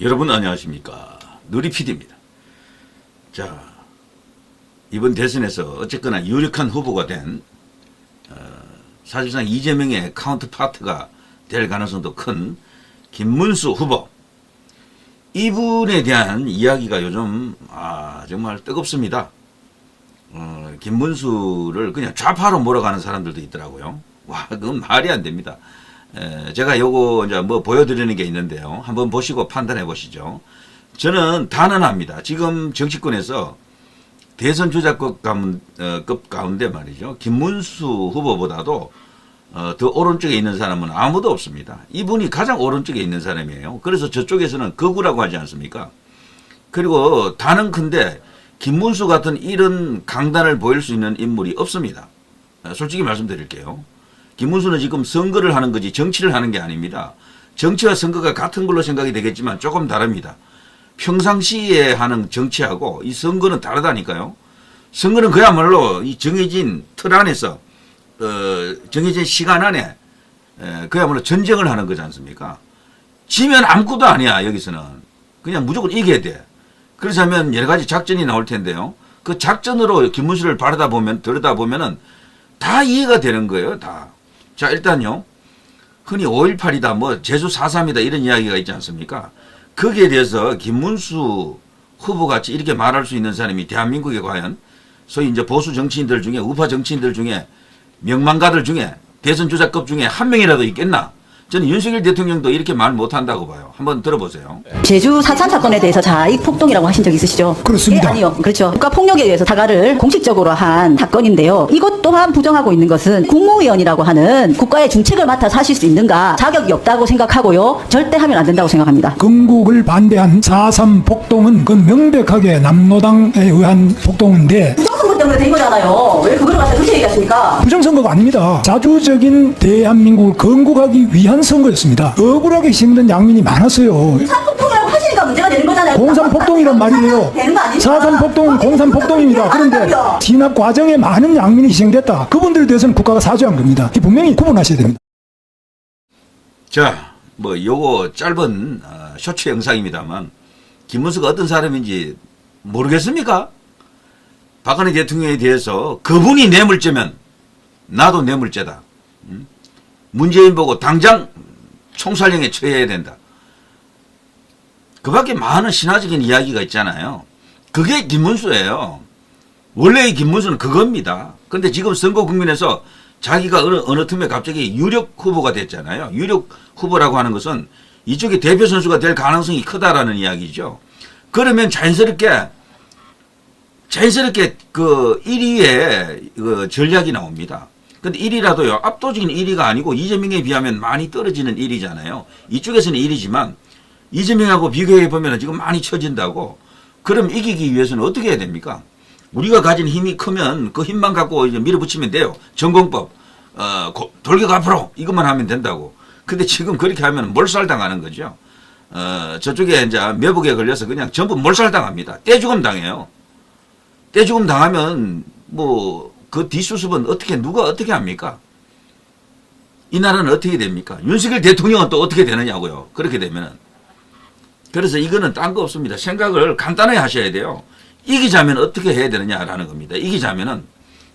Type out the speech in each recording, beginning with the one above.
여러분 안녕하십니까. 누리PD입니다. 자, 이번 대선에서 어쨌거나 유력한 후보가 된 사실상 이재명의 카운터파트가 될 가능성도 큰 김문수 후보, 이분에 대한 이야기가 요즘 정말 뜨겁습니다. 김문수를 그냥 좌파로 몰아가는 사람들도 있더라고요. 와, 그건 말이 안 됩니다. 제가 요거 이제 뭐 보여드리는 게 있는데요. 한번 보시고 판단해 보시죠. 저는 단언합니다. 지금 정치권에서 대선 주자급 가운데 말이죠. 김문수 후보보다도 더 오른쪽에 있는 사람은 아무도 없습니다. 이분이 가장 오른쪽에 있는 사람이에요. 그래서 저쪽에서는 거구라고 하지 않습니까? 그리고 단언컨대 김문수 같은 이런 강단을 보일 수 있는 인물이 없습니다. 솔직히 말씀드릴게요. 김문수는 지금 선거를 하는 거지 정치를 하는 게 아닙니다. 정치와 선거가 같은 걸로 생각이 되겠지만 조금 다릅니다. 평상시에 하는 정치하고 이 선거는 다르다니까요. 선거는 그야말로 이 정해진 틀 안에서 정해진 시간 안에 그야말로 전쟁을 하는 거지 않습니까? 지면 아무것도 아니야. 여기서는 그냥 무조건 이겨야 돼. 그래서 하면 여러 가지 작전이 나올 텐데요. 그 작전으로 김문수를 들여다보면은 다 이해가 되는 거예요. 다. 자, 일단요. 흔히 5.18이다, 뭐 제주 4.3이다 이런 이야기가 있지 않습니까? 거기에 대해서 김문수 후보같이 이렇게 말할 수 있는 사람이 대한민국에 과연 소위 이제 보수 정치인들 중에, 우파 정치인들 중에, 명망가들 중에, 대선 주자급 중에 한 명이라도 있겠나? 저는 윤석열 대통령도 이렇게 말 못한다고 봐요. 한번 들어보세요. 제주 4.3 사건에 대해서 자익 폭동이라고 하신 적 있으시죠? 그렇습니다. 예, 아니요. 그렇죠. 국가폭력에 의해서 사과를 공식적으로 한 사건인데요. 이것 또한 부정하고 있는 것은 국무위원이라고 하는 국가의 중책을 맡아서 하실 수 있는가, 자격이 없다고 생각하고요. 절대 하면 안 된다고 생각합니다. 건국을 반대한 4.3 폭동은 그건 명백하게 남노당에 의한 폭동인데 부정선거 때문에 된 거잖아요. 왜 그걸 갖다 그렇게 얘기하십니까? 부정선거가 아닙니다. 자주적인 대한민국을 건국하기 위한 선거였습니다. 억울하게 희생된 양민이 많았어요. 산폭동이라고 하시니까 문제가 되는 거잖아요. 공산폭동이란 말이에요. 되는 거 아닙니까? 4.3 폭동은 공산폭동입니다. 그런데 진압 과정에 많은 양민이 희생됐다. 그분들에 대해서는 국가가 사죄한 겁니다. 분명히 구분하셔야 됩니다. 자, 뭐 요거 짧은 쇼츠 영상입니다만 김문수가 어떤 사람인지 모르겠습니까? 박근혜 대통령에 대해서 그분이 뇌물죄면 나도 뇌물죄다. 문재인 보고 당장 총살령에 처해야 된다. 그 밖에 많은 신화적인 이야기가 있잖아요. 그게 김문수예요. 원래의 김문수는 그겁니다. 근데 지금 선거 국면에서 자기가 어느 틈에 갑자기 유력 후보가 됐잖아요. 유력 후보라고 하는 것은 이쪽에 대표 선수가 될 가능성이 크다라는 이야기죠. 그러면 자연스럽게 그 1위에 그 전략이 나옵니다. 근데 1위라도요, 압도적인 1위가 아니고 이재명에 비하면 많이 떨어지는 1위잖아요. 이쪽에서는 1위지만 이재명하고 비교해보면 지금 많이 처진다고. 그럼 이기기 위해서는 어떻게 해야 됩니까? 우리가 가진 힘이 크면 그 힘만 갖고 이제 밀어붙이면 돼요. 전공법, 돌격 앞으로 이것만 하면 된다고. 근데 지금 그렇게 하면 몰살당하는 거죠. 저쪽에 이제 매복에 걸려서 그냥 전부 몰살당합니다. 떼죽음 당해요. 떼죽음 당하면 뭐 그 뒷수습은 누가 어떻게 합니까? 이 나라는 어떻게 됩니까? 윤석열 대통령은 또 어떻게 되느냐고요. 그렇게 되면은. 그래서 이거는 딴 거 없습니다. 생각을 간단하게 하셔야 돼요. 이기자면 어떻게 해야 되느냐라는 겁니다. 이기자면은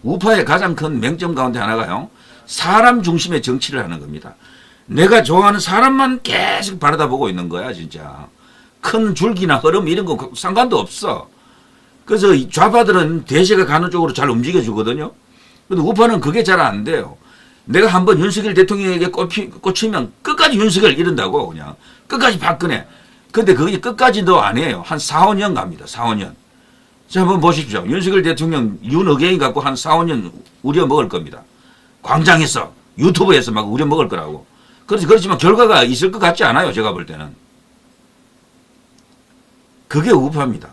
우파의 가장 큰 맹점 가운데 하나가요. 사람 중심의 정치를 하는 겁니다. 내가 좋아하는 사람만 계속 바라다보고 있는 거야, 진짜. 큰 줄기나 흐름 이런 거 상관도 없어. 그래서 이 좌파들은 대세가 가는 쪽으로 잘 움직여주거든요. 근데 우파는 그게 잘 안 돼요. 내가 한번 윤석열 대통령에게 꽂히면 끝까지 윤석열 이런다고 그냥. 끝까지 박근혜. 근데 그게 끝까지도 아니에요. 한 4, 5년 갑니다. 4, 5년. 자, 한번 보십시오. 윤석열 대통령 윤어게인 갖고 한 4, 5년 우려 먹을 겁니다. 광장에서, 유튜브에서 막 우려 먹을 거라고. 그렇지만 결과가 있을 것 같지 않아요. 제가 볼 때는. 그게 우파입니다.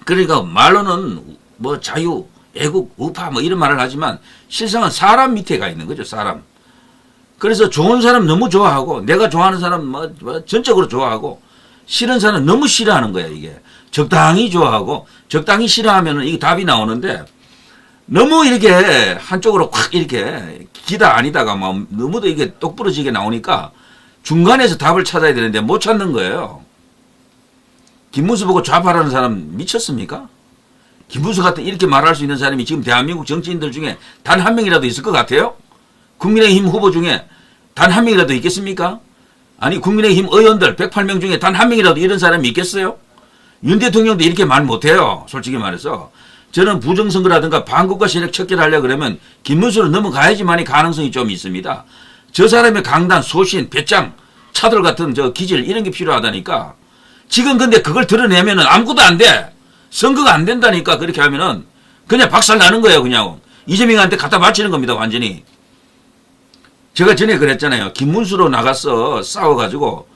그러니까 말로는 뭐 자유, 애국, 우파 뭐 이런 말을 하지만 실상은 사람 밑에 가 있는 거죠. 사람. 그래서 좋은 사람 너무 좋아하고 내가 좋아하는 사람 뭐 전적으로 좋아하고 싫은 사람 너무 싫어하는 거야. 이게. 적당히 좋아하고 적당히 싫어하면 이게 답이 나오는데 너무 이렇게 한쪽으로 확 이렇게 기다 아니다가 막 너무도 이게 똑부러지게 나오니까 중간에서 답을 찾아야 되는데 못 찾는 거예요. 김문수 보고 좌파라는 사람 미쳤습니까? 김문수 같은 이렇게 말할 수 있는 사람이 지금 대한민국 정치인들 중에 단 한 명이라도 있을 것 같아요? 국민의힘 후보 중에 단 한 명이라도 있겠습니까? 아니 국민의힘 의원들 108명 중에 단 한 명이라도 이런 사람이 있겠어요? 윤 대통령도 이렇게 말 못해요. 솔직히 말해서. 저는 부정선거라든가 반국가 세력 척결하려고 그러면 김문수로 넘어가야지만이 가능성이 좀 있습니다. 저 사람의 강단, 소신, 배짱, 차돌 같은 저 기질 이런 게 필요하다니까. 지금 근데 그걸 드러내면은 아무것도 안 돼. 선거가 안 된다니까. 그렇게 하면은 그냥 박살 나는 거예요. 그냥 이재명한테 갖다 바치는 겁니다. 완전히. 제가 전에 그랬잖아요. 김문수로 나가서 싸워가지고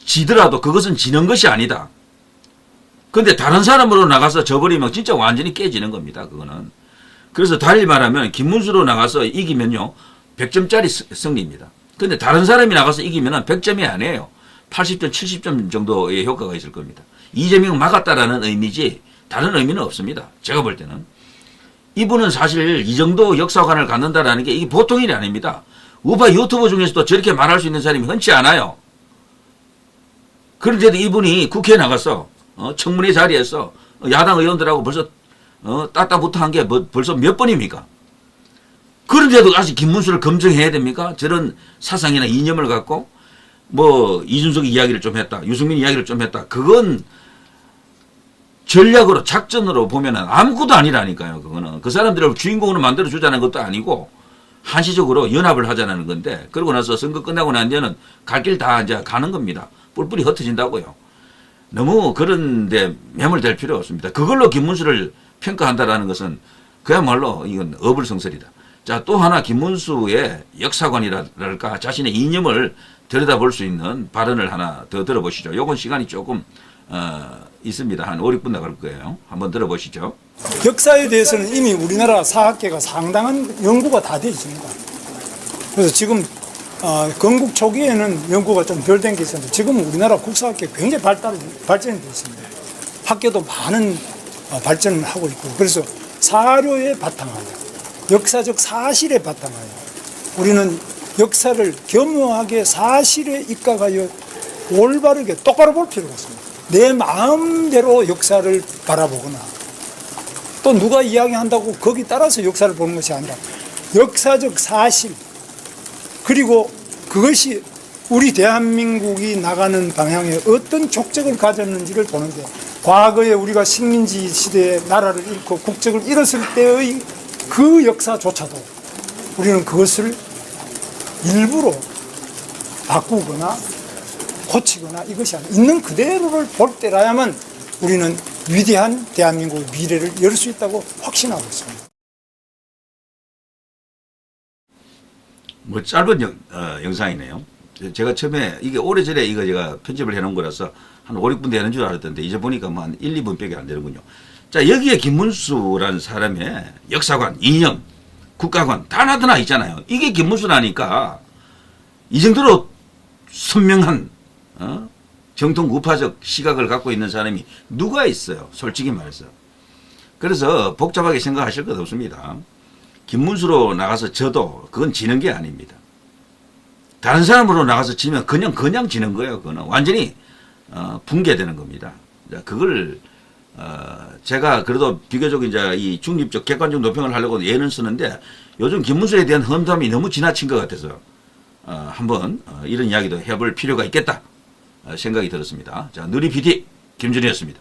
지더라도 그것은 지는 것이 아니다. 근데 다른 사람으로 나가서 져버리면 진짜 완전히 깨지는 겁니다. 그거는. 그래서 달리 말하면 김문수로 나가서 이기면요 100점짜리 승리입니다. 근데 다른 사람이 나가서 이기면은 100점이 아니에요. 80점, 70점 정도의 효과가 있을 겁니다. 이재명 막았다라는 의미지 다른 의미는 없습니다. 제가 볼 때는. 이분은 사실 이 정도 역사관을 갖는다라는 게 이게 보통 일이 아닙니다. 우파 유튜버 중에서도 저렇게 말할 수 있는 사람이 흔치 않아요. 그런데도 이분이 국회에 나가서 청문회 자리에서 야당 의원들하고 벌써 따따붙어 게 벌써 몇 번입니까? 그런데도 아직 김문수를 검증해야 됩니까? 저런 사상이나 이념을 갖고 뭐 이준석 이야기를 좀 했다. 유승민 이야기를 좀 했다. 그건 전략으로 작전으로 보면은 아무것도 아니라니까요. 그거는 그 사람들을 주인공으로 만들어 주자는 것도 아니고 한시적으로 연합을 하자는 건데 그러고 나서 선거 끝나고 난 뒤에는 갈 길 다 이제 가는 겁니다. 뿔뿔이 흩어진다고요. 너무 그런데 매몰될 필요 없습니다. 그걸로 김문수를 평가한다라는 것은 그야말로 이건 어불성설이다. 자, 또 하나 김문수의 역사관이랄까 자신의 이념을 들여다볼 수 있는 발언을 하나 더 들어보시죠. 요건 시간이 조금 있습니다. 한 5, 6분 나갈 거예요. 한번 들어보시죠. 역사에 대해서는 이미 우리나라 사학계가 상당한 연구가 다 되어 있습니다. 그래서 지금 건국 초기에는 연구가 좀 덜 된 게 있었는데 지금은 우리나라 국사학계 굉장히 발전이 되어 있습니다. 학계도 많은 발전을 하고 있고 그래서 사료에 바탕하여 역사적 사실에 바탕하여 우리는 역사를 겸허하게 사실에 입각하여 올바르게 똑바로 볼 필요가 있습니다. 내 마음대로 역사를 바라보거나 또 누가 이야기한다고 거기 따라서 역사를 보는 것이 아니라 역사적 사실 그리고 그것이 우리 대한민국이 나가는 방향에 어떤 족적을 가졌는지를 보는데 과거에 우리가 식민지 시대에 나라를 잃고 국적을 잃었을 때의 그 역사조차도 우리는 그것을 일부러 바꾸거나 고치거나 이것이 아니라 있는 그대로를 볼 때라야만 우리는 위대한 대한민국의 미래를 열 수 있다고 확신하고 있습니다. 뭐 짧은 영상이네요. 제가 처음에 이게 오래전에 이거 제가 편집을 해놓은 거라서 한 5, 6분 되는 줄 알았던데 이제 보니까 뭐 한 1, 2분밖에 안 되는군요. 자, 여기에 김문수라는 사람의 역사관, 이념, 국가관 다 나타나 있잖아요. 이게 김문수라니까 이 정도로 선명한 정통 우파적 시각을 갖고 있는 사람이 누가 있어요. 솔직히 말해서. 그래서 복잡하게 생각하실 것 없습니다. 김문수로 나가서 져도 그건 지는 게 아닙니다. 다른 사람으로 나가서 지면 그냥 지는 거예요. 그거는 완전히 붕괴되는 겁니다. 그걸 제가 그래도 비교적 이제 이 중립적 객관적 노평을 하려고 예는 쓰는데 요즘 김문수에 대한 험담이 너무 지나친 것 같아서 한번 이런 이야기도 해볼 필요가 있겠다 생각이 들었습니다. 자, 누리 PD 김준희였습니다.